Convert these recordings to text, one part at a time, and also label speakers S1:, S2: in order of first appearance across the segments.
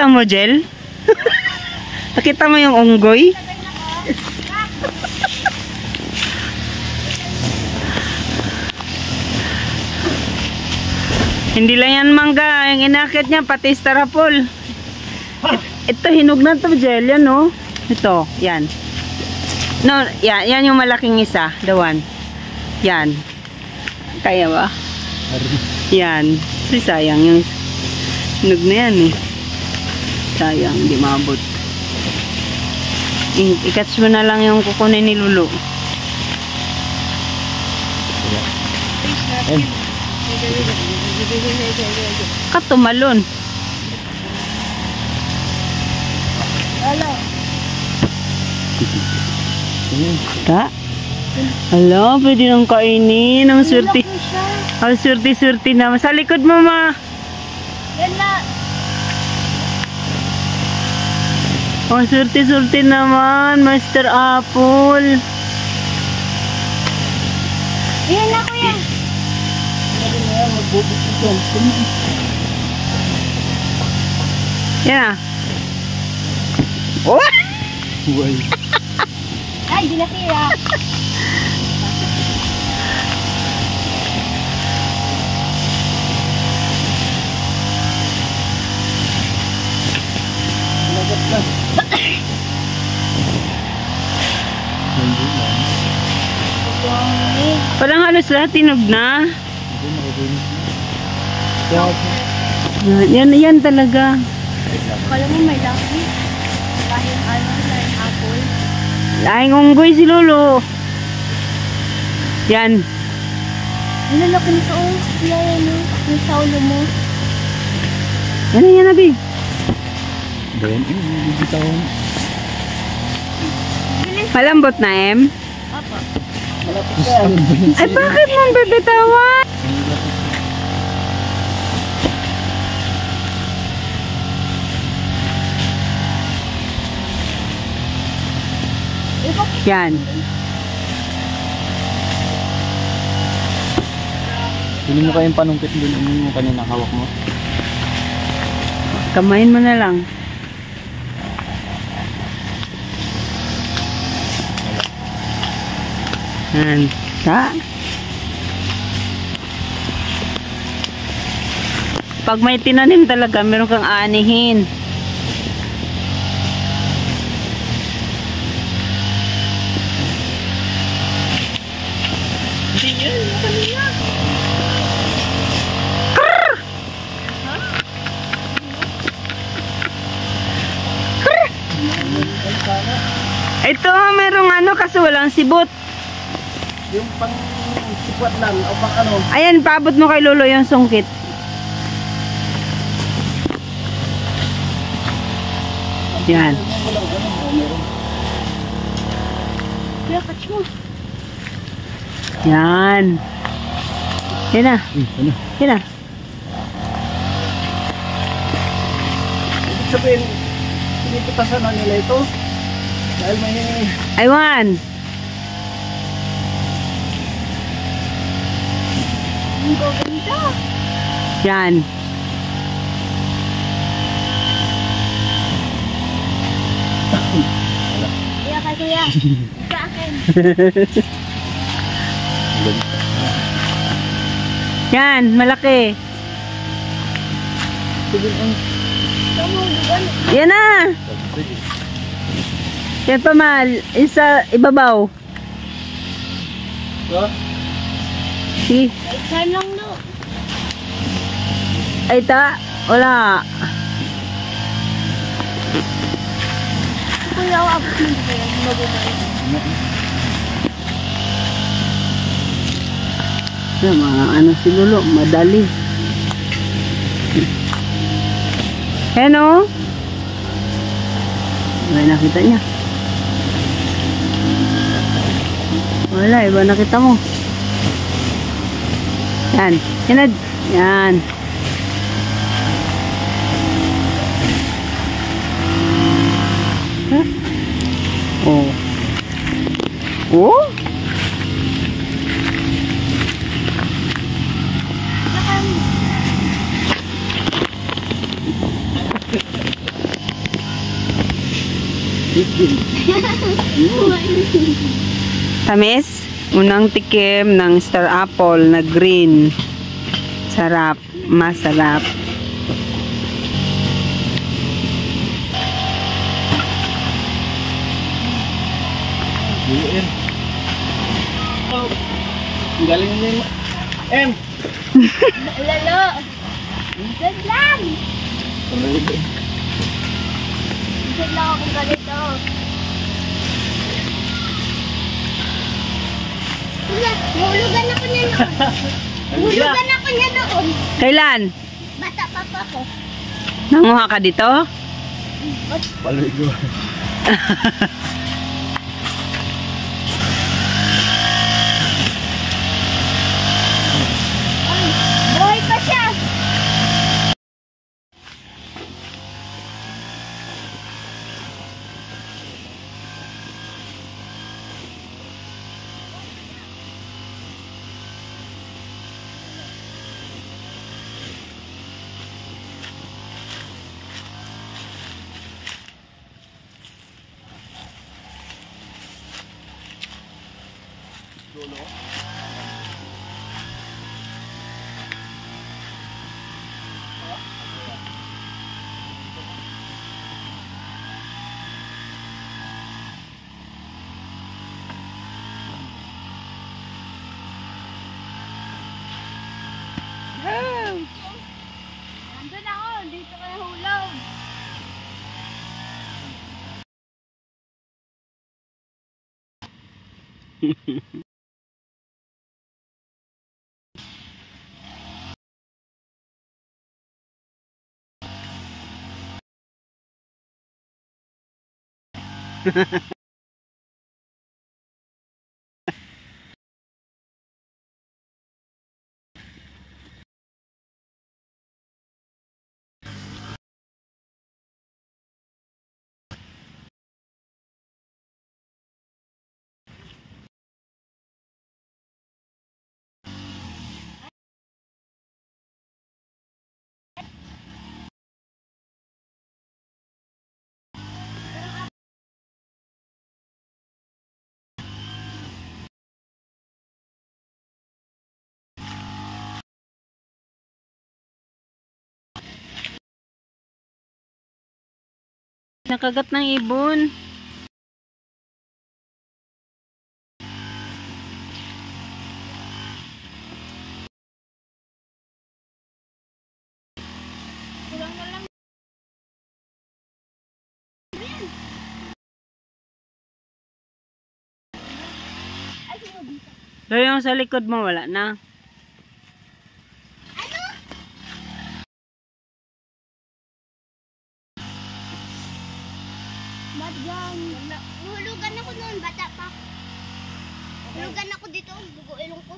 S1: Nakita mo, Jel? Nakita mo yung unggoy? Hindi lang yan mangga. Yung inakit niya, pati starapol. Ito, hinog na to, Jel. Yan, no? Ito, yan. No, yan yung malaking isa. The one. Yan. Kaya ba? Yan. Kasi sayang yung hinog na yan, eh. Sayang, hindi maabot. I-catch mo na lang yung kukunin ni Lulu. Katumalon.
S2: Hello.
S1: Ta? Hala, pwede nang kainin. Ang surti. Ang surti-surti na. Sa likod mo, ma.
S2: Yan na.
S1: Ang surti-surti naman, Master Apple.
S2: Yan na, kuya.
S1: Yan na. Oh!
S2: Ay, di nasira.
S1: Parang halos lahat tinog na. Yan talaga.
S2: Kala mo may laki. Kahit ano, like apple.
S1: Laing unggoy si Lolo. Yan.
S2: Nilalaki nito, oh. Yan, oh. Yung sa ulo mo.
S1: Yan, Abi.
S3: Doon, bibitaw.
S1: Malambot na, Em?
S2: Apa.
S1: Ay, bakit mo bibitawan? Yan.
S3: Hindi mo kayong panungkit doon yung kanina hawak mo.
S1: Kamayin mo na lang. Yan. Pag may tinanim talaga, meron kang aanihin. Ito, merong ano kasi walang sibot.
S3: Yung pang sipwat lang o pang ano.
S1: Ayan, paabot mo kay Lolo yung sungkit. Yan.
S2: Kuya, catch mo.
S1: Yan. Yan na.
S3: Ano?
S1: Yan na.
S3: Ibig sabihin, pinipitasan na nila ito. Dahil may...
S1: Aywan.
S2: Ang gaganda.
S1: Yan.
S2: Kuya, kay kuya. Sa akin.
S1: Yan, malaki. Yan na. Yan pa, Mal. Isa, ibabaw.
S3: So,
S1: Si.
S2: Time lang no.
S1: Ay, ta. Wala.
S2: Kuya, abot mo ba yan? Mababay.
S1: Yan, mga ano si Lolo. Madali. Ano? May nakita niya. Wala, iba nakita mo. Yan. Yan. Yan. Huh? Oh. Oh? Tamis? Unang tikim ng star apple na green. Sarap. Masarap.
S3: Oh, ang galing mo yung... Em!
S2: Lalo. Good lang. Good lang ako ganito. Hulugan ako niya noon. Hulugan ako niya noon.
S1: Kailan?
S2: Bata pa pa ako.
S1: Nanguha ka dito?
S3: Paloy ko.
S2: Buhay pa siya. Nandun ako. Dito kayo hulog.
S1: Nakagat ng ibon.
S2: Kulang na lang. Ay, sino dito?
S1: So yung sa likod mo wala na.
S2: Madyan. Hulugan ako noon. Bata pa. Hulugan ako dito. Bugo ilong ko.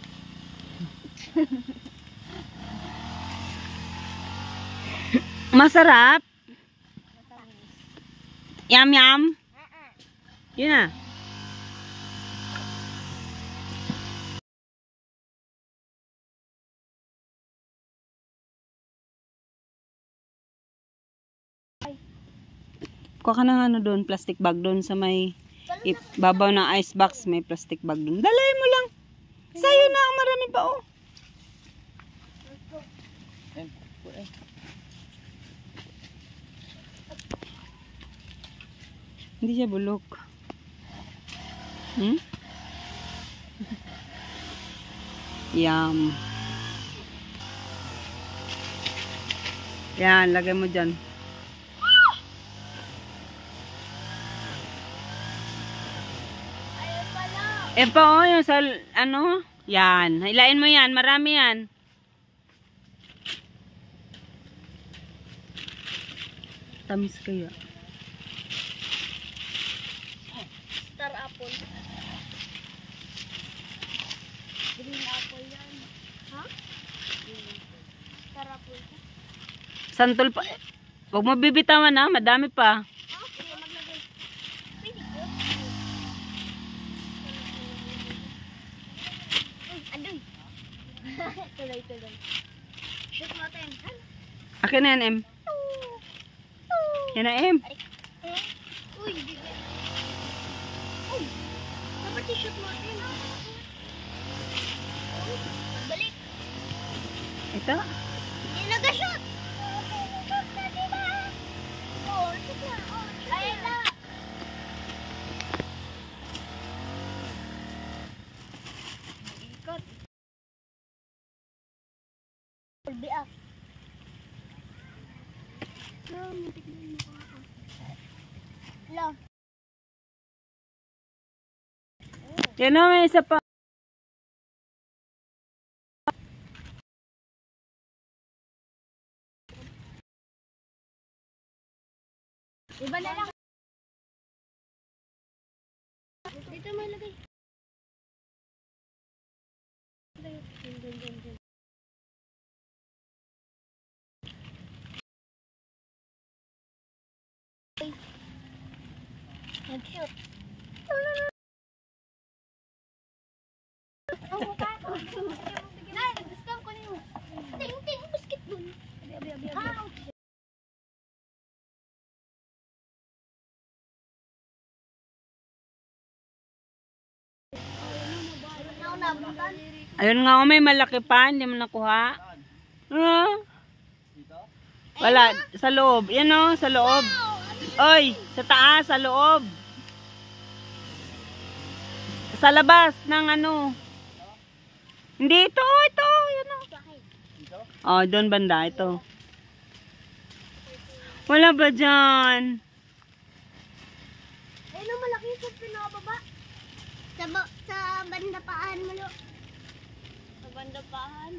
S1: Masarap. Yum yum. Yun na. Kuha ka ng ano doon, plastic bag doon sa may babaw ng ice box, may plastic bag doon. Dalay mo lang. Sa'yo na, marami pa oh. Hindi siya bulok. Hmm? Yum. Yan, lagay mo dyan.
S2: Ayun pala.
S1: Eh pa oh, yung sa ano? Yan. Hilain mo yan, marami yan. Tamis kaya.
S2: Star apple. Green apple yan. Ha? Star apple.
S1: Santol pa. Huwag mo bibitawan ha, madami pa.
S2: Ha? Sige, maglagay. Pwede ko. Adoy. Tuloy-tuloy. Shoot natin.
S1: Akin na yan, M. Yan na, M.
S2: Uy, hindi. Uy, dapat i-shoot mo din. Uy, balik.
S1: Ito.
S2: Hindi nag-shoot. Shoot na, diba? Oo, shoot na. Ayun na. Ikot. Ulbi up. Lo.
S1: Yan o, may isa pa.
S2: Iba na lang. Dito may lagay. Nag-shoot. Nay, nag-discount ko niyo. Ting-ting, basketball. Ouch!
S1: Ayun nga, may malaki pa. Hindi mo nakuha. Wala. Sa loob. Yan o, sa loob. Oy, sa taas, sa loob. Sa labas ng ano. Hindi, ito. Yan o. Oh, doon banda. Ito. Wala ba dyan?
S2: Ayun o, malaki yung pinababa. Sa banda paan mo, lo. Sa banda paan?